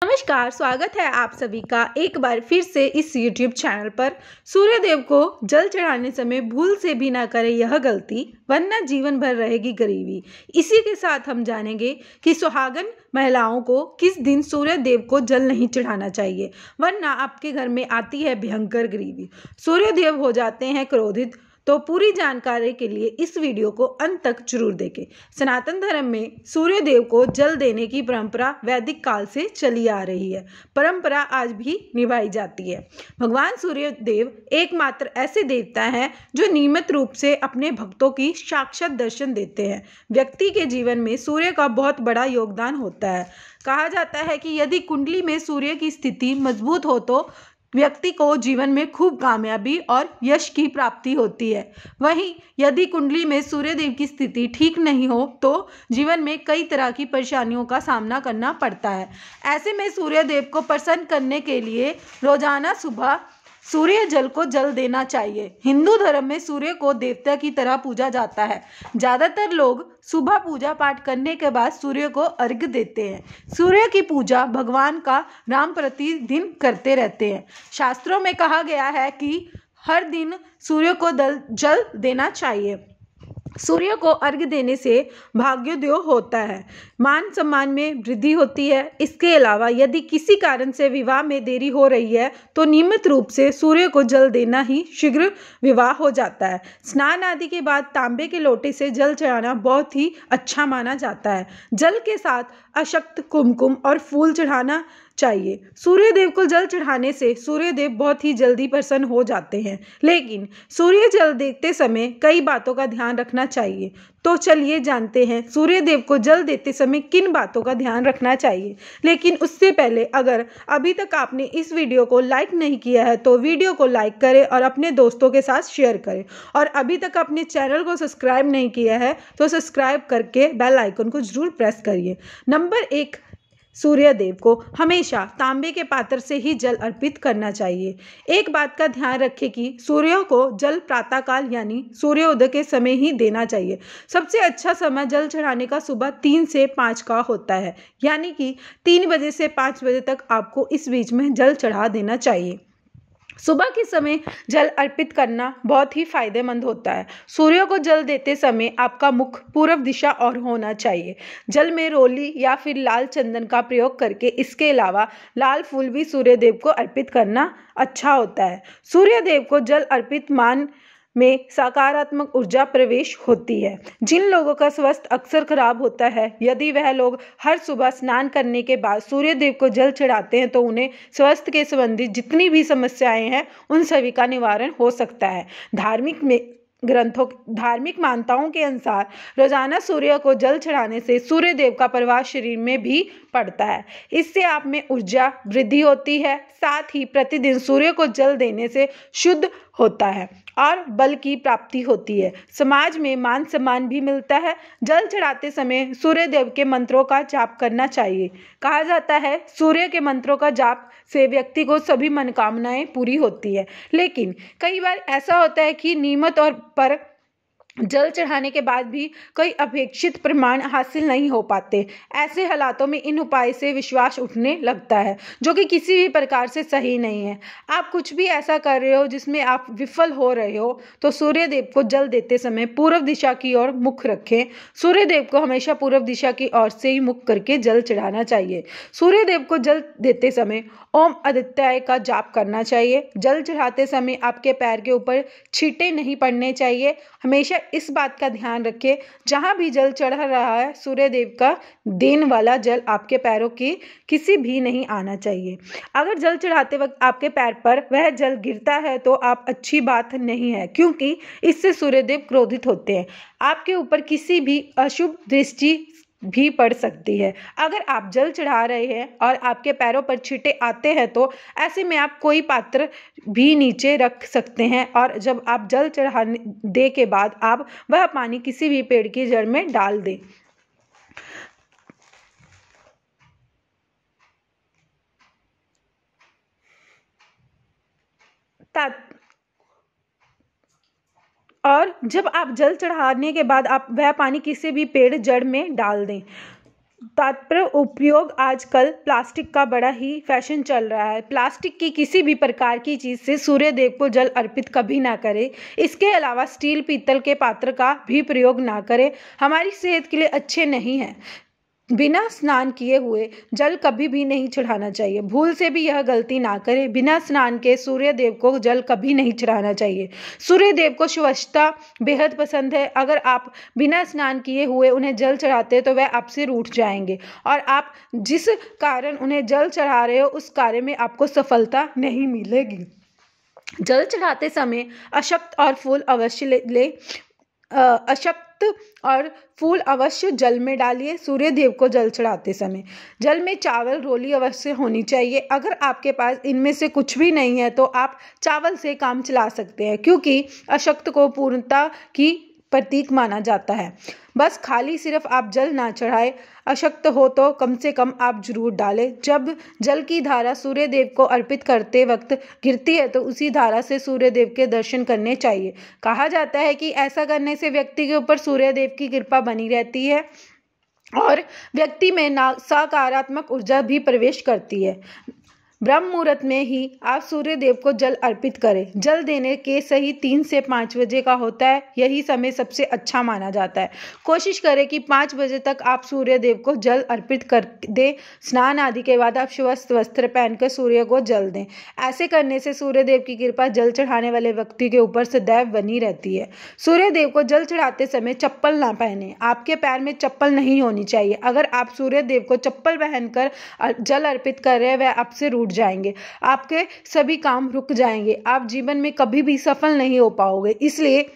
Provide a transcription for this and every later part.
नमस्कार, स्वागत है आप सभी का एक बार फिर से इस YouTube चैनल पर। सूर्यदेव को जल चढ़ाने समय भूल से भी ना करें यह गलती, वरना जीवन भर रहेगी गरीबी। इसी के साथ हम जानेंगे कि सुहागन महिलाओं को किस दिन सूर्यदेव को जल नहीं चढ़ाना चाहिए, वरना आपके घर में आती है भयंकर गरीबी। सूर्यदेव हो जाते हैं क्रोधित। तो पूरी जानकारी के लिए इस वीडियो को अंत तक जरूर देखें। सनातन धर्म में सूर्यदेव को जल देने की परंपरा वैदिक काल से चली आ रही है। परंपरा आज भी निभाई जाती है। भगवान सूर्यदेव एकमात्र ऐसे देवता हैं जो नियमित रूप से अपने भक्तों की साक्षात दर्शन देते हैं। व्यक्ति के जीवन में सूर्य का बहुत बड़ा योगदान होता है। कहा जाता है कि यदि कुंडली में सूर्य की स्थिति मजबूत हो तो व्यक्ति को जीवन में खूब कामयाबी और यश की प्राप्ति होती है। वहीं यदि कुंडली में सूर्यदेव की स्थिति ठीक नहीं हो तो जीवन में कई तरह की परेशानियों का सामना करना पड़ता है। ऐसे में सूर्यदेव को प्रसन्न करने के लिए रोजाना सुबह सूर्य जल को जल देना चाहिए। हिंदू धर्म में सूर्य को देवता की तरह पूजा जाता है। ज़्यादातर लोग सुबह पूजा पाठ करने के बाद सूर्य को अर्घ्य देते हैं। सूर्य की पूजा भगवान का राम प्रतिदिन करते रहते हैं। शास्त्रों में कहा गया है कि हर दिन सूर्य को जल देना चाहिए। सूर्य को अर्घ्य देने से भाग्योदय होता है, मान सम्मान में वृद्धि होती है। इसके अलावा यदि किसी कारण से विवाह में देरी हो रही है तो नियमित रूप से सूर्य को जल देना ही शीघ्र विवाह हो जाता है। स्नान आदि के बाद तांबे के लोटे से जल चढ़ाना बहुत ही अच्छा माना जाता है। जल के साथ अक्षत, कुमकुम और फूल चढ़ाना चाहिए। सूर्यदेव को जल चढ़ाने से सूर्यदेव बहुत ही जल्दी प्रसन्न हो जाते हैं, लेकिन सूर्य जल देते समय कई बातों का ध्यान रखना चाहिए। तो चलिए जानते हैं सूर्यदेव को जल देते समय किन बातों का ध्यान रखना चाहिए। लेकिन उससे पहले अगर अभी तक आपने इस वीडियो को लाइक नहीं किया है तो वीडियो को लाइक करें और अपने दोस्तों के साथ शेयर करें। और अभी तक अपने चैनल को सब्सक्राइब नहीं किया है तो सब्सक्राइब करके बेल आइकन को जरूर प्रेस करिए। नंबर 1, सूर्यदेव को हमेशा तांबे के पात्र से ही जल अर्पित करना चाहिए। एक बात का ध्यान रखें कि सूर्य को जल प्रातःकाल यानी सूर्योदय के समय ही देना चाहिए। सबसे अच्छा समय जल चढ़ाने का सुबह 3 से 5 का होता है, यानी कि 3 बजे से 5 बजे तक आपको इस बीच में जल चढ़ा देना चाहिए। सुबह के समय जल अर्पित करना बहुत ही फायदेमंद होता है। सूर्य को जल देते समय आपका मुख पूर्व दिशा और होना चाहिए। जल में रोली या फिर लाल चंदन का प्रयोग करके इसके अलावा लाल फूल भी सूर्यदेव को अर्पित करना अच्छा होता है। सूर्यदेव को जल अर्पित मान में सकारात्मक ऊर्जा प्रवेश होती है। जिन लोगों का स्वास्थ्य अक्सर खराब होता है, यदि वह लोग हर सुबह स्नान करने के बाद सूर्यदेव को जल चढ़ाते हैं तो उन्हें स्वास्थ्य के संबंधित जितनी भी समस्याएं हैं उन सभी का निवारण हो सकता है। धार्मिक मान्यताओं के अनुसार रोजाना सूर्य को जल चढ़ाने से सूर्यदेव का प्रभाव शरीर में भी पड़ता है। इससे आप में ऊर्जा वृद्धि होती है। साथ ही प्रतिदिन सूर्य को जल देने से शुद्ध होता है और बल की प्राप्ति होती है। समाज में मान सम्मान भी मिलता है। जल चढ़ाते समय सूर्यदेव के मंत्रों का जाप करना चाहिए। कहा जाता है सूर्य के मंत्रों का जाप से व्यक्ति को सभी मनोकामनाएं पूरी होती है। लेकिन कई बार ऐसा होता है कि नियमित और पर जल चढ़ाने के बाद भी कोई अपेक्षित प्रमाण हासिल नहीं हो पाते। ऐसे हालातों में इन उपाय से विश्वास उठने लगता है, जो कि किसी भी प्रकार से सही नहीं है। आप कुछ भी ऐसा कर रहे हो जिसमें आप विफल हो रहे हो तो सूर्यदेव को जल देते समय पूर्व दिशा की ओर मुख रखें। सूर्यदेव को हमेशा पूर्व दिशा की ओर से ही मुख करके जल चढ़ाना चाहिए। सूर्यदेव को जल देते समय ओम आदित्याय का जाप करना चाहिए। जल चढ़ाते समय आपके पैर के ऊपर छींटे नहीं पड़ने चाहिए। हमेशा इस बात का ध्यान रखें जहां भी जल चढ़ रहा है सूर्यदेव का देन वाला जल आपके पैरों की किसी भी नहीं आना चाहिए। अगर जल चढ़ाते वक्त आपके पैर पर वह जल गिरता है तो आप अच्छी बात नहीं है, क्योंकि इससे सूर्यदेव क्रोधित होते हैं। आपके ऊपर किसी भी अशुभ दृष्टि भी पड़ सकती है। अगर आप जल चढ़ा रहे हैं और आपके पैरों पर छींटे आते हैं तो ऐसे में आप कोई पात्र भी नीचे रख सकते हैं और जब आप जल चढ़ाने दे के बाद आप वह पानी किसी भी पेड़ की जड़ में डाल दें। और जब आप जल चढ़ाने के बाद आप वह पानी किसी भी पेड़ जड़ में डाल दें। तात्पर्य उपयोग आजकल प्लास्टिक का बड़ा ही फैशन चल रहा है। प्लास्टिक की किसी भी प्रकार की चीज़ से सूर्य देव को जल अर्पित कभी ना करें। इसके अलावा स्टील पीतल के पात्र का भी प्रयोग ना करें, हमारी सेहत के लिए अच्छे नहीं हैं। बिना स्नान किए हुए जल कभी भी नहीं चढ़ाना चाहिए। भूल से भी यह गलती ना करें। बिना स्नान के सूर्य देव को जल कभी नहीं चढ़ाना चाहिए। सूर्य देव को स्वच्छता बेहद पसंद है। अगर आप बिना स्नान किए हुए उन्हें जल चढ़ाते तो वह आपसे रूठ जाएंगे और आप जिस कारण उन्हें जल चढ़ा रहे हो उस कार्य में आपको सफलता नहीं मिलेगी। जल चढ़ाते समय अशक्त और फूल अवश्य ले अशक्त और फूल अवश्य जल में डालिए। सूर्य देव को जल चढ़ाते समय जल में चावल रोली अवश्य होनी चाहिए। अगर आपके पास इनमें से कुछ भी नहीं है तो आप चावल से काम चला सकते हैं, क्योंकि अशक्त को पूर्णता की प्रतीक माना जाता है। बस खाली सिर्फ आप जल ना चढ़ाएं, अशक्त हो तो कम से कम आप जरूर डालें। जब जल की धारा सूर्य देव को अर्पित करते वक्त गिरती है तो उसी धारा से सूर्य देव के दर्शन करने चाहिए। कहा जाता है कि ऐसा करने से व्यक्ति के ऊपर सूर्य देव की कृपा बनी रहती है और व्यक्ति में सकारात्मक ऊर्जा भी प्रवेश करती है। ब्रह्म मुहूर्त में ही आप सूर्य देव को जल अर्पित करें। जल देने के सही 3 से 5 बजे का होता है। यही समय सबसे अच्छा माना जाता है। कोशिश करें कि 5 बजे तक आप सूर्य देव को जल अर्पित कर दें। स्नान आदि के बाद आप स्वस्थ वस्त्र पहनकर सूर्य को जल दें। ऐसे करने से सूर्य देव की कृपा जल चढ़ाने वाले व्यक्ति के ऊपर सदैव बनी रहती है। सूर्य देव को जल चढ़ाते समय चप्पल ना पहने। आपके पैर में चप्पल नहीं होनी चाहिए। अगर आप सूर्य देव को चप्पल पहनकर जल अर्पित कर रहे हैं वह आपसे रूठ जाएंगे, आपके सभी काम रुक जाएंगे, आप जीवन में कभी भी सफल नहीं हो पाओगे। इसलिए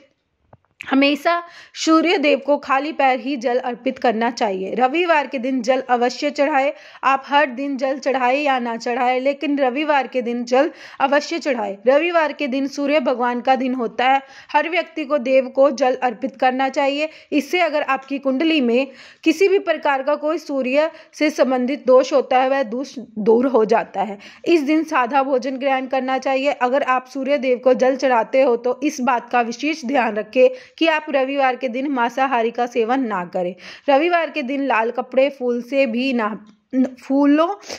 हमेशा सूर्य देव को खाली पैर ही जल अर्पित करना चाहिए। रविवार के दिन जल अवश्य चढ़ाएं। आप हर दिन जल चढ़ाएं या ना चढ़ाएं, लेकिन रविवार के दिन जल अवश्य चढ़ाएं। रविवार के दिन सूर्य भगवान का दिन होता है। हर व्यक्ति को देव को जल अर्पित करना चाहिए। इससे अगर आपकी कुंडली में किसी भी प्रकार का कोई सूर्य से संबंधित दोष होता है वह दोष दूर हो जाता है। इस दिन सादा भोजन ग्रहण करना चाहिए। अगर आप सूर्य देव को जल चढ़ाते हो तो इस बात का विशेष ध्यान रखें कि आप रविवार के दिन मांसाहारी का सेवन ना करें। रविवार के दिन लाल कपड़े फूलों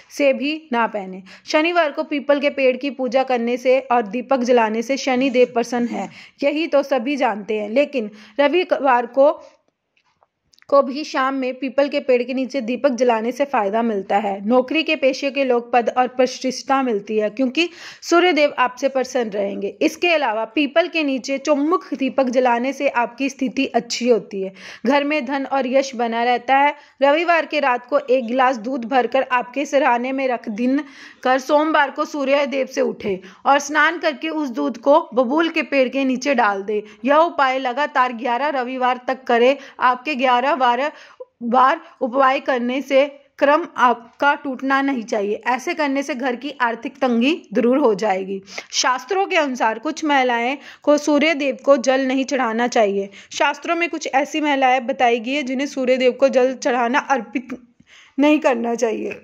से भी ना पहने। शनिवार को पीपल के पेड़ की पूजा करने से और दीपक जलाने से शनि देव प्रसन्न है, यही तो सभी जानते हैं। लेकिन रविवार को भी शाम में पीपल के पेड़ के नीचे दीपक जलाने से फायदा मिलता है। नौकरी के पेशे के लोग पद और प्रतिष्ठा मिलती है, क्योंकि सूर्यदेव आपसे प्रसन्न रहेंगे। इसके अलावा पीपल के नीचे चौमुख दीपक जलाने से आपकी स्थिति अच्छी होती है। घर में धन और यश बना रहता है। रविवार के रात को 1 गिलास दूध भरकर आपके सिरहाने में रख दिन कर सोमवार को सूर्य देव से उठे और स्नान करके उस दूध को बबूल के पेड़ के नीचे डाल दे। यह उपाय लगातार 11 रविवार तक करें। आपके 11 बार उपाय करने से क्रम आपका टूटना नहीं चाहिए। ऐसे करने से घर की आर्थिक तंगी दूर हो जाएगी। शास्त्रों के अनुसार कुछ महिलाएं को सूर्य देव को जल नहीं चढ़ाना चाहिए। शास्त्रों में कुछ ऐसी महिलाएं बताई गई है जिन्हें सूर्य देव को जल चढ़ाना अर्पित नहीं करना चाहिए,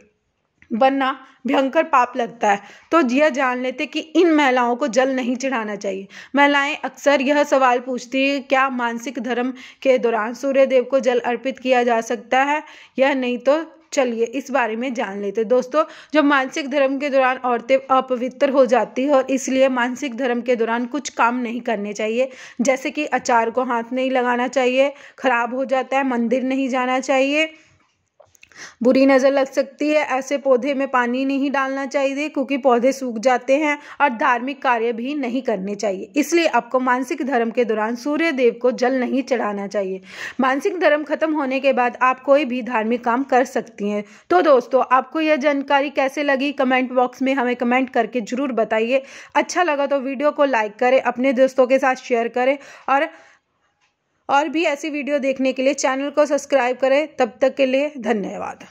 वरना भयंकर पाप लगता है। तो यह जान लेते कि इन महिलाओं को जल नहीं चढ़ाना चाहिए। महिलाएं अक्सर यह सवाल पूछती है, क्या मासिक धर्म के दौरान सूर्य देव को जल अर्पित किया जा सकता है या नहीं? तो चलिए इस बारे में जान लेते। दोस्तों, जब मासिक धर्म के दौरान औरतें अपवित्र हो जाती है और इसलिए मासिक धर्म के दौरान कुछ काम नहीं करने चाहिए, जैसे कि अचार को हाथ नहीं लगाना चाहिए, खराब हो जाता है, मंदिर नहीं जाना चाहिए, बुरी नज़र लग सकती है, ऐसे पौधे में पानी नहीं डालना चाहिए क्योंकि पौधे सूख जाते हैं, और धार्मिक कार्य भी नहीं करने चाहिए। इसलिए आपको मासिक धर्म के दौरान सूर्य देव को जल नहीं चढ़ाना चाहिए। मासिक धर्म खत्म होने के बाद आप कोई भी धार्मिक काम कर सकती हैं। तो दोस्तों, आपको यह जानकारी कैसे लगी कमेंट बॉक्स में हमें कमेंट करके जरूर बताइए। अच्छा लगा तो वीडियो को लाइक करें, अपने दोस्तों के साथ शेयर करें और भी ऐसी वीडियो देखने के लिए चैनल को सब्सक्राइब करें। तब तक के लिए धन्यवाद।